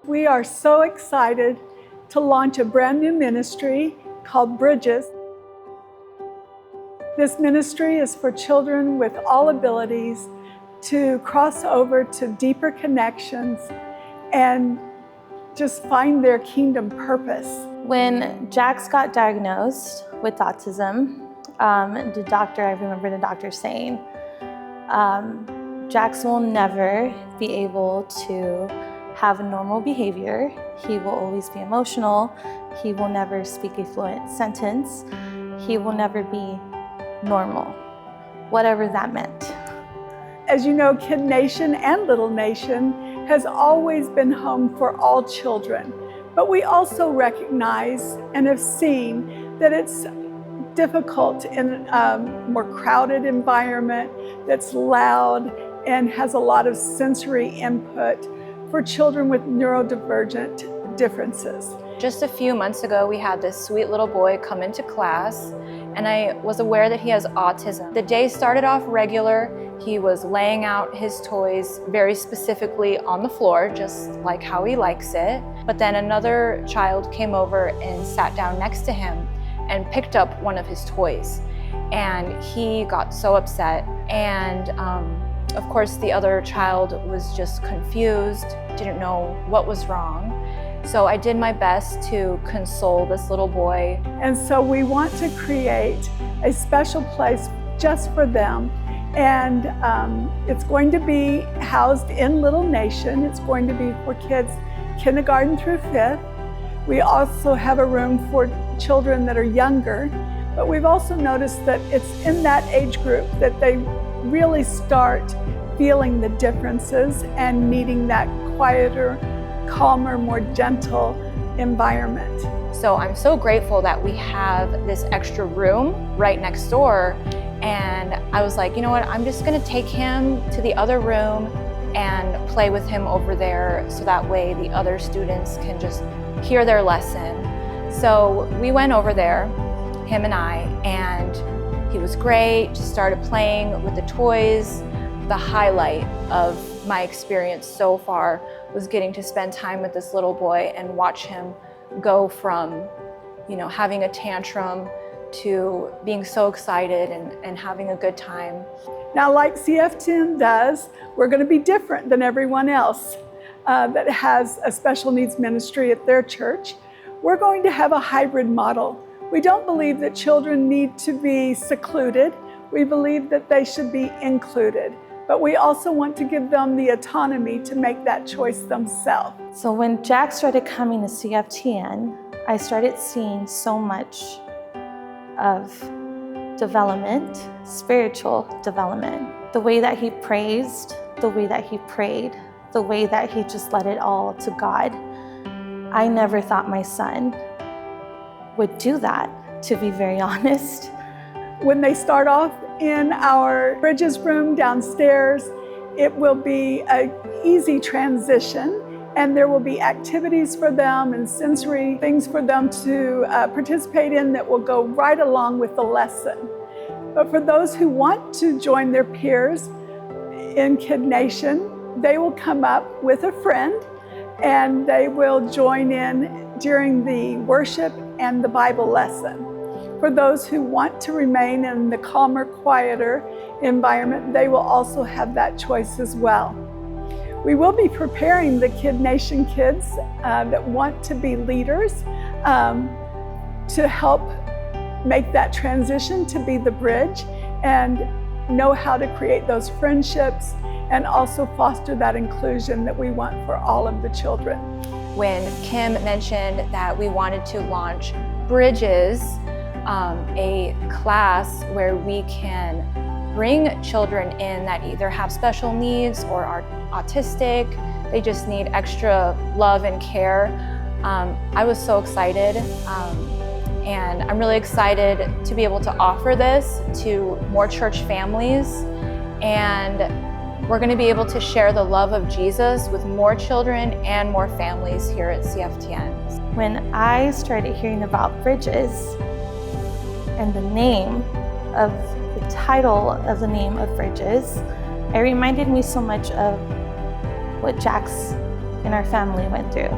We are so excited to launch a brand new ministry called Bridges. This ministry is for children with all abilities to cross over to deeper connections and just find their kingdom purpose. When Jax got diagnosed with autism, I remember the doctor saying, Jax will never be able to have normal behavior. He will always be emotional. He will never speak a fluent sentence. He will never be normal, whatever that meant. As you know, Kid Nation and Little Nation has always been home for all children, but we also recognize and have seen that it's difficult in a more crowded environment that's loud and has a lot of sensory input for children with neurodivergent differences. Just a few months ago, we had this sweet little boy come into class, and I was aware that he has autism. The day started off regular. He was laying out his toys very specifically on the floor, just like how he likes it. But then another child came over and sat down next to him and picked up one of his toys. And he got so upset. And of course, the other child was just confused, didn't know what was wrong. So I did my best to console this little boy. And so we want to create a special place just for them. And it's going to be housed in Little Nation. It's going to be for kids kindergarten through 5th. We also have a room for children that are younger, but we've also noticed that it's in that age group that they really start feeling the differences and needing that quieter, calmer, more gentle environment. So I'm so grateful that we have this extra room right next door. And I was like, you know what, I'm just gonna take him to the other room and play with him over there so that way the other students can just hear their lesson. So we went over there, him and I, and he was great, just started playing with the toys. The highlight of my experience so far was getting to spend time with this little boy and watch him go from, having a tantrum to being so excited and having a good time. Now, like CFTN does, we're going to be different than everyone else that has a special needs ministry at their church. We're going to have a hybrid model. We don't believe that children need to be secluded. We believe that they should be included. But we also want to give them the autonomy to make that choice themselves. So when Jax started coming to CFTN, I started seeing so much of development, spiritual development. The way that he praised, the way that he prayed, the way that he just let it all to God. I never thought my son would do that, to be very honest. When they start off in our Bridges room downstairs, it will be an easy transition, and there will be activities for them and sensory things for them to participate in that will go right along with the lesson. But for those who want to join their peers in Kid Nation, they will come up with a friend and they will join in during the worship and the Bible lesson. For those who want to remain in the calmer, quieter environment, they will also have that choice as well. We will be preparing the Kid Nation kids that want to be leaders to help make that transition to be the bridge and know how to create those friendships and also foster that inclusion that we want for all of the children. When Kim mentioned that we wanted to launch Bridges, a class where we can bring children in that either have special needs or are autistic, they just need extra love and care. I was so excited, and I'm really excited to be able to offer this to more church families, and we're going to be able to share the love of Jesus with more children and more families here at CFTN. When I started hearing about Bridges and the name of the title of the name of Bridges, it reminded me so much of what Jax and our family went through,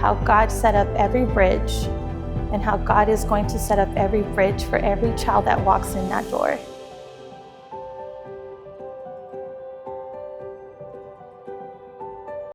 how God set up every bridge, and how God is going to set up every bridge for every child that walks in that door.